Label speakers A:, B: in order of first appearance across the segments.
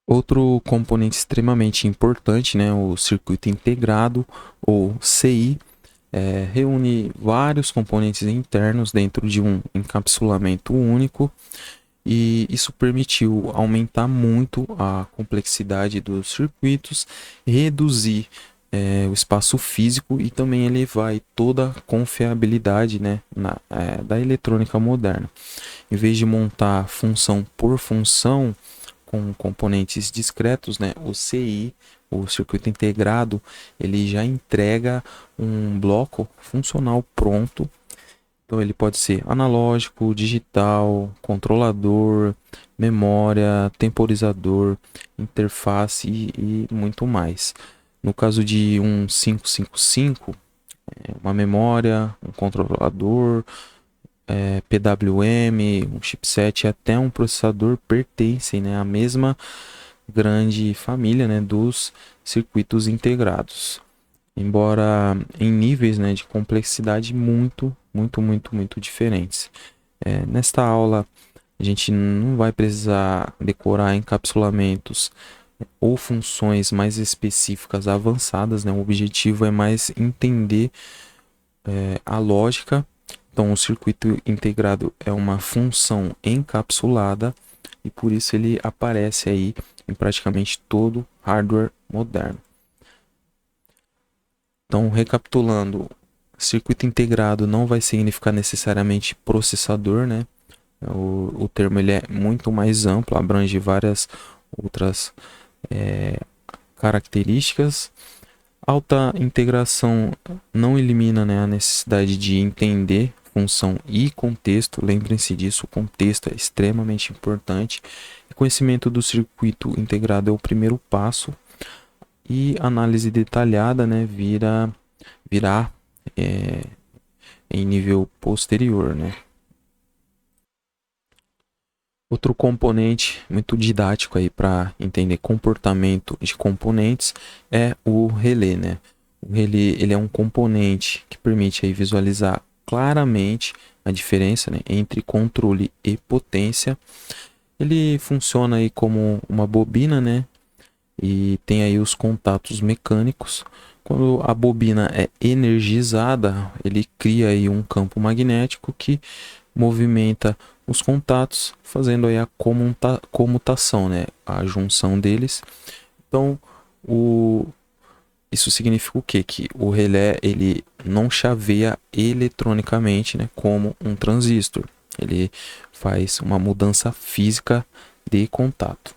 A: Outro componente extremamente importante, né, o circuito integrado, ou CI, reúne vários componentes internos dentro de um encapsulamento único, e isso permitiu aumentar muito a complexidade dos circuitos, reduzir o espaço físico e também elevar toda a confiabilidade, né, da eletrônica moderna. Em vez de montar função por função com componentes discretos, né, o CI, o circuito integrado, ele já entrega um bloco funcional pronto. Então ele pode ser analógico, digital, controlador, memória, temporizador, interface e muito mais. No caso de um 555, uma memória, um controlador, PWM, um chipset e até um processador pertencem, né, à mesma grande família, né, dos circuitos integrados, embora em níveis, né, de complexidade muito diferentes. Nesta aula a gente não vai precisar decorar encapsulamentos ou funções mais específicas avançadas, né? O objetivo é mais entender a lógica. Então, o circuito integrado é uma função encapsulada e por isso ele aparece aí em praticamente todo hardware moderno. Então, recapitulando, circuito integrado não vai significar necessariamente processador, né? O termo ele é muito mais amplo, abrange várias outras características. Alta integração não elimina, né, a necessidade de entender função e contexto. Lembrem-se disso, o contexto é extremamente importante. O conhecimento do circuito integrado é o primeiro passo e análise detalhada, né, virá em nível posterior, né. Outro componente muito didático aí para entender comportamento de componentes é o relé, né? O relé ele é um componente que permite aí visualizar claramente a diferença, né, entre controle e potência. Ele funciona aí como uma bobina, né? E tem aí os contatos mecânicos. Quando a bobina é energizada, ele cria aí um campo magnético que movimenta os contatos, fazendo aí a comutação, né? A junção deles. Então, isso significa o quê? Que o relé ele não chaveia eletronicamente, né? Como um transistor. Ele faz uma mudança física de contato.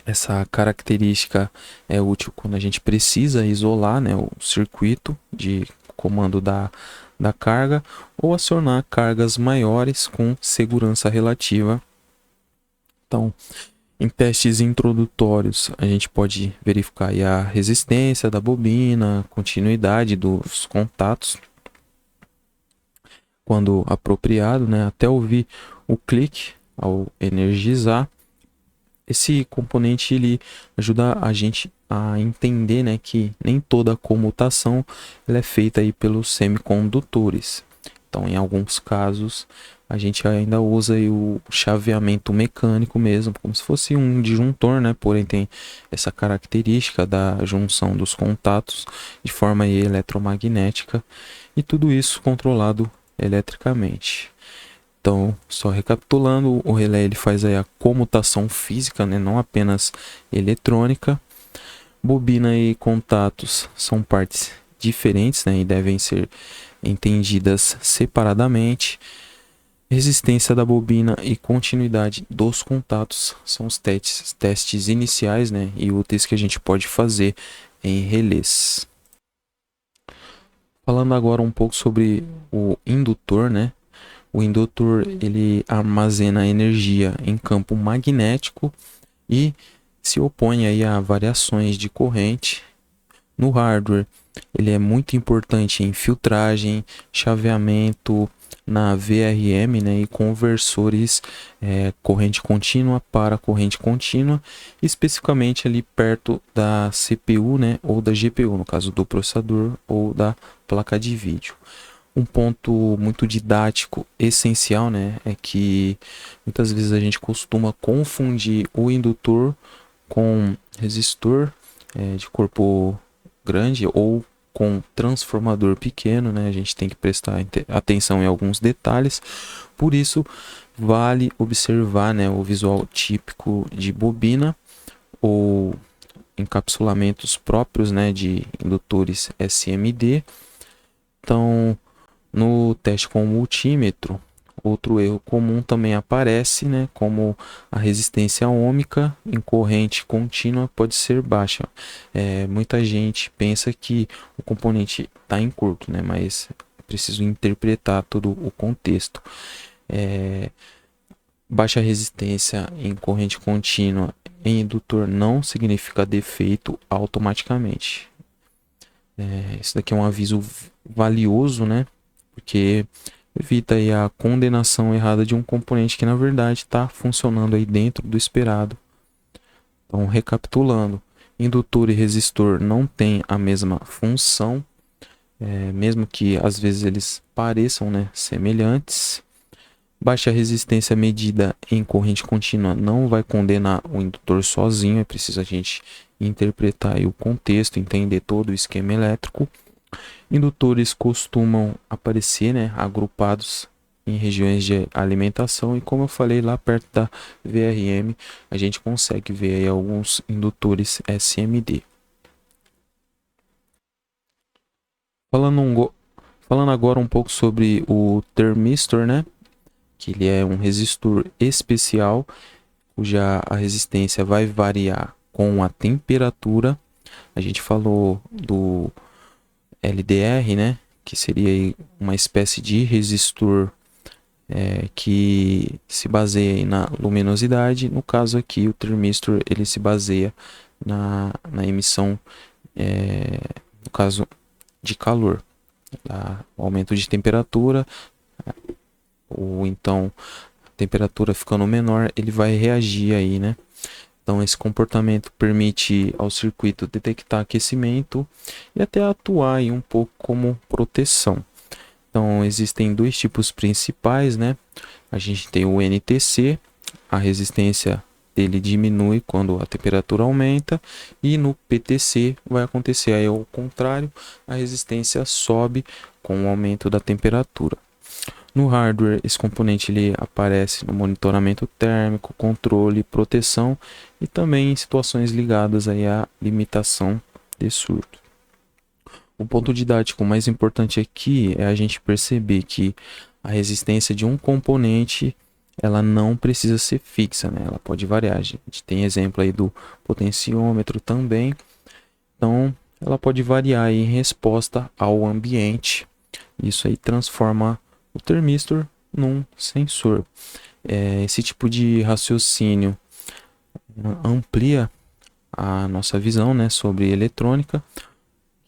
A: Essa característica é útil quando a gente precisa isolar, né, o circuito de comando da carga ou acionar cargas maiores com segurança relativa. Então, em testes introdutórios, a gente pode verificar aí a resistência da bobina, a continuidade dos contatos, quando apropriado, né, até ouvir o clique ao energizar. Esse componente ele ajuda a gente a entender, né, que nem toda comutação ela é feita aí pelos semicondutores. Então, em alguns casos, a gente ainda usa aí o chaveamento mecânico mesmo, como se fosse um disjuntor, né? Porém, tem essa característica da junção dos contatos de forma aí eletromagnética e tudo isso controlado eletricamente. Então, só recapitulando, o relé ele faz aí a comutação física, né? Não apenas eletrônica. Bobina e contatos são partes diferentes, né? E devem ser entendidas separadamente. Resistência da bobina e continuidade dos contatos são os testes iniciais, né? E úteis que a gente pode fazer em relés. Falando agora um pouco sobre o indutor, né? O indutor ele armazena energia em campo magnético e se opõe aí a variações de corrente. No hardware, ele é muito importante em filtragem, chaveamento, na VRM, né, e conversores corrente contínua para corrente contínua, especificamente ali perto da CPU, né, ou da GPU, no caso do processador ou da placa de vídeo. Um ponto muito didático, essencial, né, é que muitas vezes a gente costuma confundir o indutor com resistor de corpo grande ou com transformador pequeno, né? A gente tem que prestar atenção em alguns detalhes. Por isso, vale observar, né, o visual típico de bobina ou encapsulamentos próprios, né, de indutores SMD. Então, no teste com o multímetro, outro erro comum também aparece, né, como a resistência ohmica em corrente contínua pode ser baixa. Muita gente pensa que o componente está em curto, né, mas é preciso interpretar todo o contexto. Baixa resistência em corrente contínua em indutor não significa defeito automaticamente. Isso daqui é um aviso valioso, né? Porque evita aí a condenação errada de um componente que na verdade está funcionando aí dentro do esperado. Então, recapitulando, indutor e resistor não têm a mesma função, mesmo que às vezes eles pareçam, né, semelhantes. Baixa resistência medida em corrente contínua não vai condenar o indutor sozinho, é preciso a gente interpretar aí o contexto, entender todo o esquema elétrico. Indutores costumam aparecer, né, agrupados em regiões de alimentação e, como eu falei, lá perto da VRM a gente consegue ver aí alguns indutores SMD. Falando agora um pouco sobre o termistor, né, que ele é um resistor especial, cuja a resistência vai variar com a temperatura. A gente falou do LDR, né, que seria uma espécie de resistor que se baseia na luminosidade. No caso aqui, o termistor ele se baseia na emissão, no caso de calor, o aumento de temperatura, ou então a temperatura ficando menor, ele vai reagir aí, né? Então esse comportamento permite ao circuito detectar aquecimento e até atuar aí um pouco como proteção. Então existem dois tipos principais, né? A gente tem o NTC, a resistência dele diminui quando a temperatura aumenta, e no PTC vai acontecer aí ao contrário, a resistência sobe com o aumento da temperatura. No hardware, esse componente ele aparece no monitoramento térmico, controle, proteção e também em situações ligadas aí à limitação de surto. O ponto didático mais importante aqui é a gente perceber que a resistência de um componente ela não precisa ser fixa, né? Ela pode variar. A gente tem exemplo aí do potenciômetro também. Então, ela pode variar em resposta ao ambiente. Isso aí transforma o termistor num sensor. Esse tipo de raciocínio amplia a nossa visão, né, sobre eletrônica.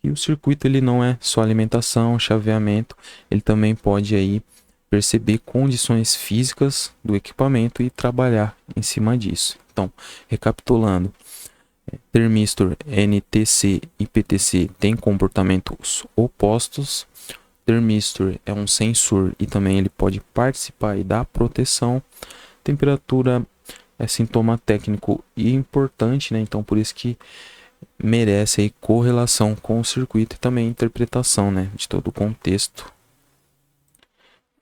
A: E o circuito ele não é só alimentação, chaveamento, ele também pode aí perceber condições físicas do equipamento e trabalhar em cima disso. Então, recapitulando, termistor NTC e PTC têm comportamentos opostos. Termistor é um sensor e também ele pode participar da proteção. Temperatura é sintoma técnico e importante, né? Então por isso que merece aí correlação com o circuito e também interpretação, né, de todo o contexto.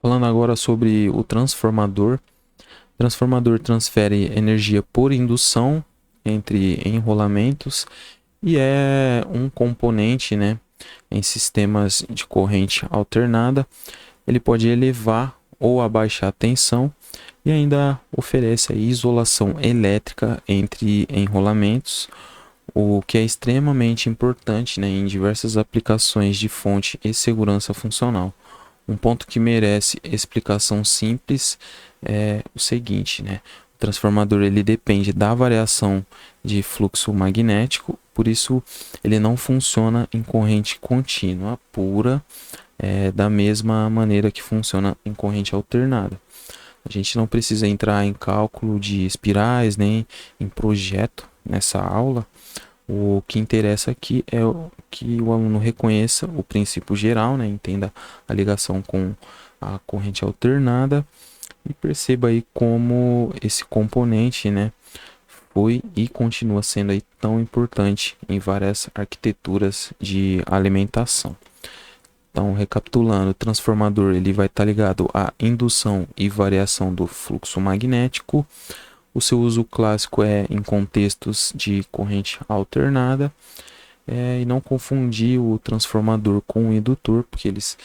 A: Falando agora sobre o transformador. O transformador transfere energia por indução entre enrolamentos e é um componente, né, em sistemas de corrente alternada. Ele pode elevar ou abaixar a tensão e ainda oferece a isolação elétrica entre enrolamentos, o que é extremamente importante, né, em diversas aplicações de fonte e segurança funcional. Um ponto que merece explicação simples é o seguinte, né? O transformador ele depende da variação de fluxo magnético, por isso ele não funciona em corrente contínua pura, da mesma maneira que funciona em corrente alternada. A gente não precisa entrar em cálculo de espirais nem em projeto nessa aula. O que interessa aqui é que o aluno reconheça o princípio geral, né? Entenda a ligação com a corrente alternada e perceba aí como esse componente, né, foi e continua sendo aí tão importante em várias arquiteturas de alimentação. Então, recapitulando, o transformador ele vai estar ligado à indução e variação do fluxo magnético. O seu uso clássico é em contextos de corrente alternada. E não confundir o transformador com o indutor, porque eles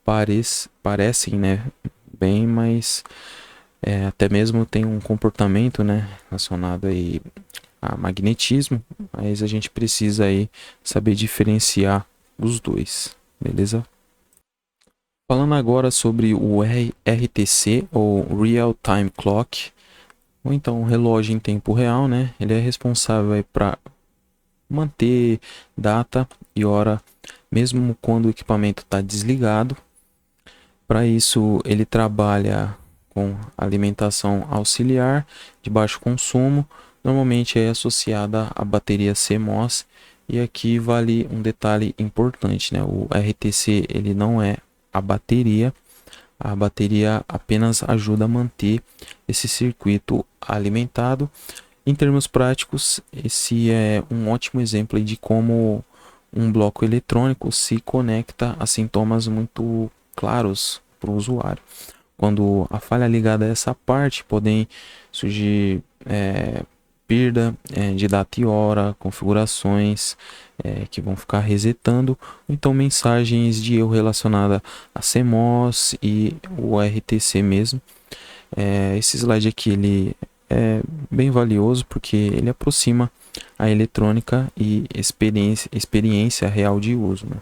A: parecem, né, bem, mas até mesmo tem um comportamento, né, relacionado aí a magnetismo, mas a gente precisa aí saber diferenciar os dois, beleza? Falando agora sobre o RTC, ou Real Time Clock, ou então o relógio em tempo real, né? Ele é responsável para manter data e hora, mesmo quando o equipamento está desligado. Para isso, ele trabalha com alimentação auxiliar de baixo consumo, normalmente é associada à bateria CMOS. E aqui vale um detalhe importante, né? O RTC ele não é a bateria apenas ajuda a manter esse circuito alimentado. Em termos práticos, esse é um ótimo exemplo de como um bloco eletrônico se conecta a sintomas muito claros para o usuário. Quando a falha é ligada a essa parte, podem surgir perda de data e hora, configurações que vão ficar resetando, ou então mensagens de erro relacionada a CMOS e o RTC mesmo. Esse slide aqui ele é bem valioso porque ele aproxima a eletrônica e experiência real de uso, né?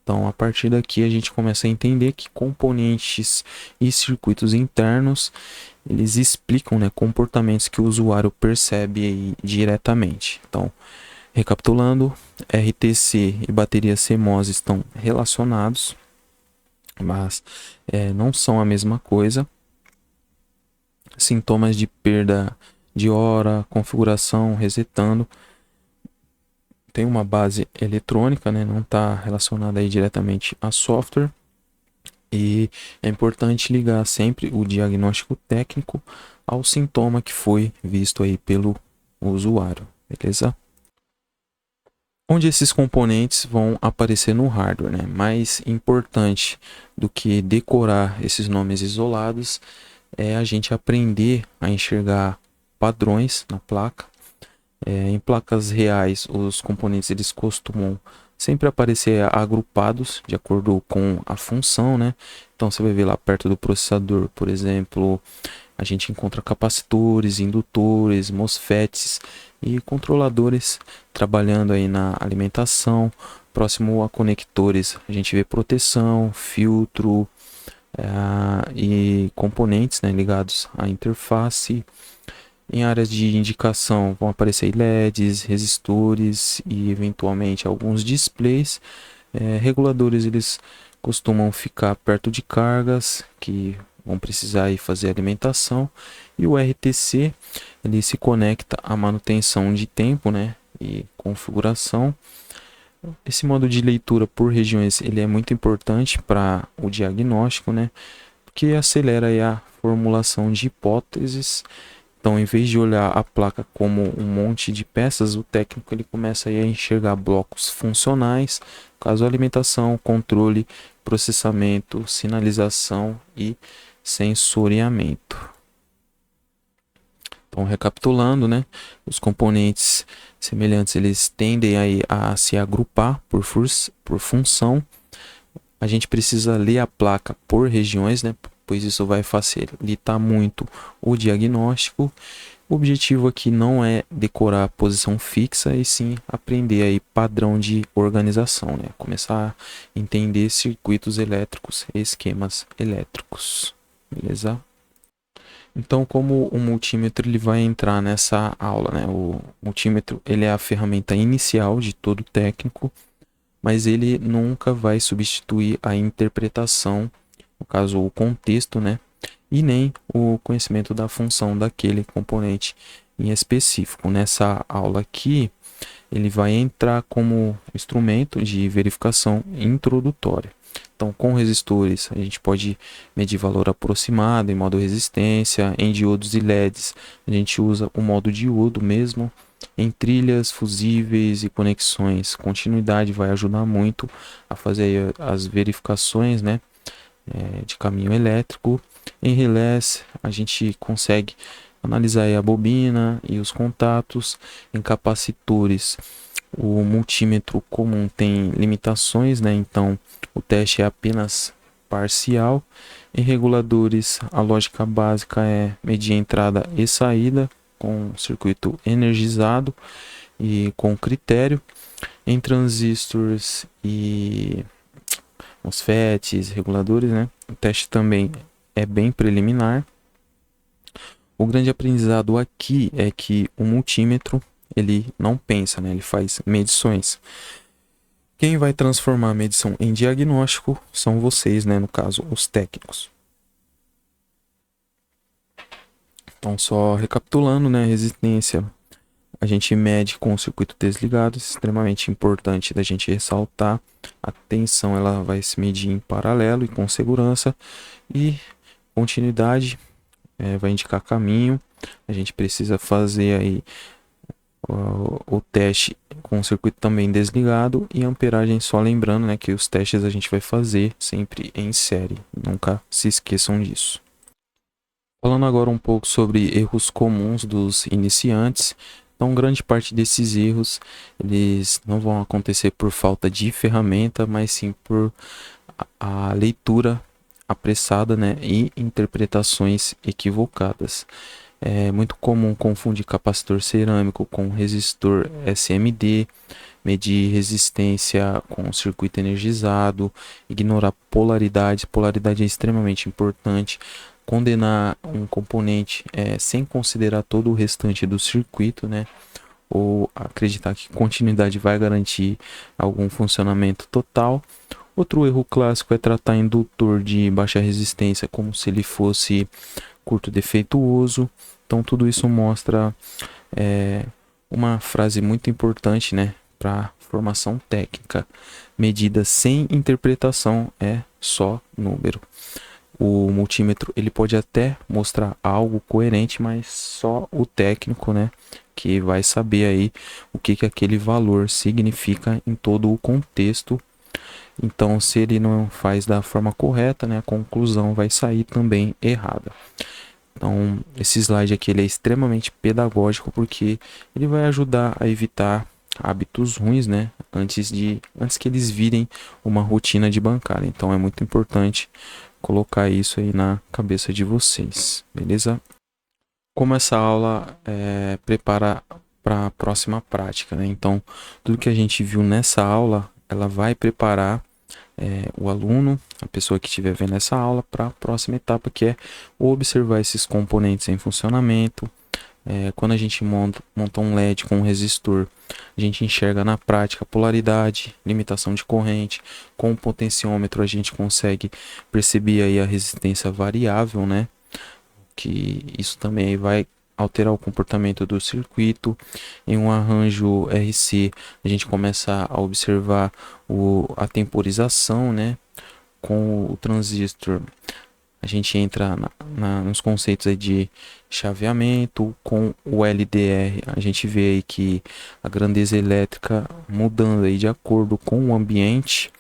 A: Então, a partir daqui a gente começa a entender que componentes e circuitos internos eles explicam, né, comportamentos que o usuário percebe aí diretamente. Então, recapitulando, RTC e bateria CMOS estão relacionados, mas não são a mesma coisa. Sintomas de perda de hora, configuração, resetando, tem uma base eletrônica, né? Não está relacionada aí diretamente a software. E é importante ligar sempre o diagnóstico técnico ao sintoma que foi visto aí pelo usuário, beleza? Onde esses componentes vão aparecer no hardware, né? Mais importante do que decorar esses nomes isolados é a gente aprender a enxergar padrões na placa. Em placas reais, os componentes eles costumam sempre aparecer agrupados de acordo com a função, né? Então você vai ver lá perto do processador, por exemplo, a gente encontra capacitores, indutores, MOSFETs e controladores trabalhando aí na alimentação. Próximo a conectores, a gente vê proteção, filtro e componentes, né, ligados à interface. Em áreas de indicação vão aparecer LEDs, resistores e eventualmente alguns displays. Reguladores eles costumam ficar perto de cargas que vão precisar ir fazer alimentação. E o RTC ele se conecta à manutenção de tempo, né, e configuração. Esse modo de leitura por regiões ele é muito importante para o diagnóstico, né, porque acelera aí a formulação de hipóteses. Então, em vez de olhar a placa como um monte de peças, o técnico ele começa aí a enxergar blocos funcionais, caso alimentação, controle, processamento, sinalização e sensoriamento. Então, recapitulando, né, os componentes semelhantes eles tendem aí a se agrupar por função. A gente precisa ler a placa por regiões, né, pois isso vai facilitar muito o diagnóstico. O objetivo aqui não é decorar a posição fixa, e sim aprender aí padrão de organização, né? Começar a entender circuitos elétricos e esquemas elétricos, beleza? Então, como o multímetro ele vai entrar nessa aula, né? O multímetro ele é a ferramenta inicial de todo técnico, mas ele nunca vai substituir a interpretação, no caso o contexto, né, e nem o conhecimento da função daquele componente em específico. Nessa aula aqui, ele vai entrar como instrumento de verificação introdutória. Então, com resistores, a gente pode medir valor aproximado em modo resistência. Em diodos e LEDs, a gente usa o modo diodo mesmo. Em trilhas, fusíveis e conexões, continuidade vai ajudar muito a fazer as verificações, né, de caminho elétrico. Em relés, a gente consegue analisar aí a bobina e os contatos. Em capacitores, o multímetro comum tem limitações, né? Então o teste é apenas parcial. Em reguladores, a lógica básica é medir entrada e saída com circuito energizado e com critério. Em transistores e MOSFETs, reguladores, né? O teste também é bem preliminar. O grande aprendizado aqui é que o multímetro ele não pensa, né? Ele faz medições. Quem vai transformar a medição em diagnóstico são vocês, né? No caso, os técnicos. Então, só recapitulando, né? Resistência a gente mede com o circuito desligado, extremamente importante da gente ressaltar. A tensão ela vai se medir em paralelo e com segurança. E continuidade vai indicar caminho. A gente precisa fazer aí o teste com o circuito também desligado e amperagem, só lembrando, né, que os testes a gente vai fazer sempre em série, nunca se esqueçam disso. Falando agora um pouco sobre erros comuns dos iniciantes. Então, grande parte desses erros eles não vão acontecer por falta de ferramenta, mas sim por a leitura apressada, né, e interpretações equivocadas. É muito comum confundir capacitor cerâmico com resistor SMD, medir resistência com circuito energizado, ignorar polaridades. Polaridade é extremamente importante. Condenar um componente sem considerar todo o restante do circuito, né? Ou acreditar que continuidade vai garantir algum funcionamento total. Outro erro clássico é tratar indutor de baixa resistência como se ele fosse curto defeituoso. Então tudo isso mostra uma frase muito importante, né, para formação técnica: medida sem interpretação é só número. O multímetro ele pode até mostrar algo coerente, mas só o técnico, né, que vai saber aí o que aquele valor significa em todo o contexto. Então, se ele não faz da forma correta, né, a conclusão vai sair também errada. Então, esse slide aqui ele é extremamente pedagógico porque ele vai ajudar a evitar hábitos ruins, né, antes que eles virem uma rotina de bancada. Então, é muito importante colocar isso aí na cabeça de vocês, beleza? Como essa aula prepara para a próxima prática, né? Então, tudo que a gente viu nessa aula, ela vai preparar o aluno, a pessoa que estiver vendo essa aula, para a próxima etapa, que é observar esses componentes em funcionamento. Quando a gente monta um LED com um resistor, a gente enxerga na prática polaridade, limitação de corrente. Com o potenciômetro a gente consegue perceber aí a resistência variável, né? Que isso também vai alterar o comportamento do circuito. Em um arranjo RC, a gente começa a observar a temporização, né? Com o transistor, a gente entra nos conceitos aí de chaveamento. Com o LDR, a gente vê aí que a grandeza elétrica mudando aí de acordo com o ambiente.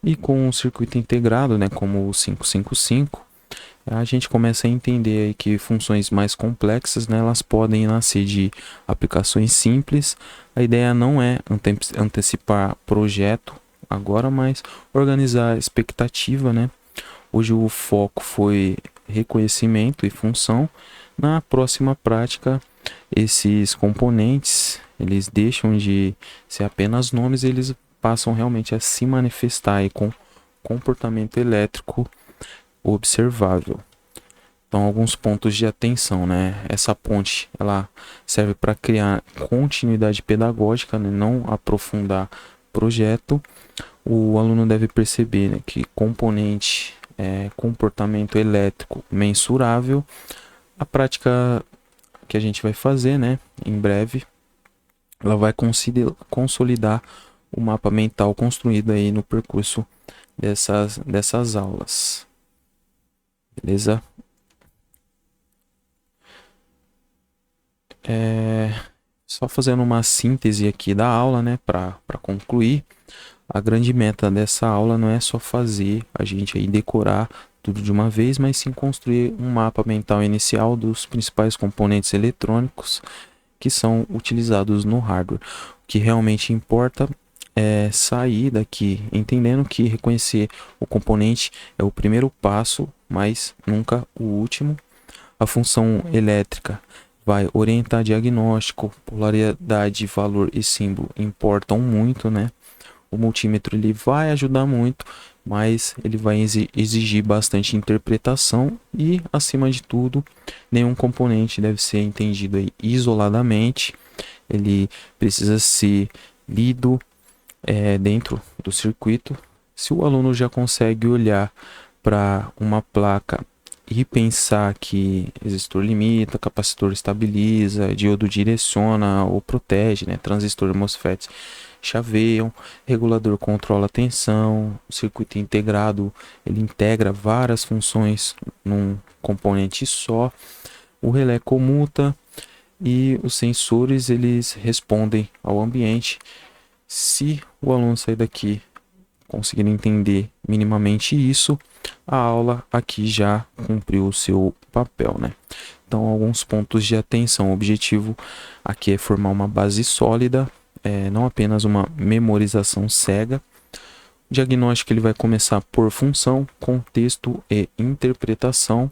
A: E com o circuito integrado, né, como o 555, a gente começa a entender aí que funções mais complexas, né, elas podem nascer de aplicações simples. A ideia não é antecipar projeto agora, mas organizar a expectativa, né? Hoje o foco foi reconhecimento e função. Na próxima prática, esses componentes eles deixam de ser apenas nomes, eles passam realmente a se manifestar aí com comportamento elétrico observável. Então, alguns pontos de atenção, né? Essa ponte ela serve para criar continuidade pedagógica, né? Não aprofundar projeto. O aluno deve perceber, né, que componente comportamento elétrico mensurável. A prática que a gente vai fazer, né, em breve, ela vai consolidar o mapa mental construído aí no percurso dessas aulas. Beleza? Só fazendo uma síntese aqui da aula, né, para concluir. A grande meta dessa aula não é só fazer a gente aí decorar tudo de uma vez, mas sim construir um mapa mental inicial dos principais componentes eletrônicos que são utilizados no hardware. O que realmente importa é sair daqui entendendo que reconhecer o componente é o primeiro passo, mas nunca o último. A função elétrica vai orientar diagnóstico, polaridade, valor e símbolo importam muito, né? O multímetro ele vai ajudar muito, mas ele vai exigir bastante interpretação e, acima de tudo, nenhum componente deve ser entendido aí isoladamente. Ele precisa ser lido dentro do circuito. Se o aluno já consegue olhar para uma placa e pensar que resistor limita, capacitor estabiliza, diodo direciona ou protege, né? Transistor e MOSFETs chaveiam, regulador controla a tensão, o circuito integrado ele integra várias funções num componente só, o relé comuta e os sensores eles respondem ao ambiente. Se o aluno sair daqui conseguir entender minimamente isso, a aula aqui já cumpriu o seu papel, né? Então, alguns pontos de atenção. O objetivo aqui é formar uma base sólida, não apenas uma memorização cega. O diagnóstico ele vai começar por função, contexto e interpretação.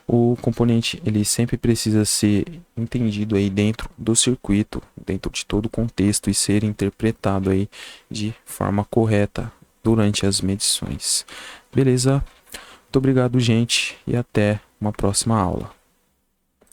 A: O componente ele sempre precisa ser entendido aí dentro do circuito, dentro de todo o contexto e ser interpretado aí de forma correta durante as medições. Beleza? Muito obrigado, gente, e até uma próxima aula.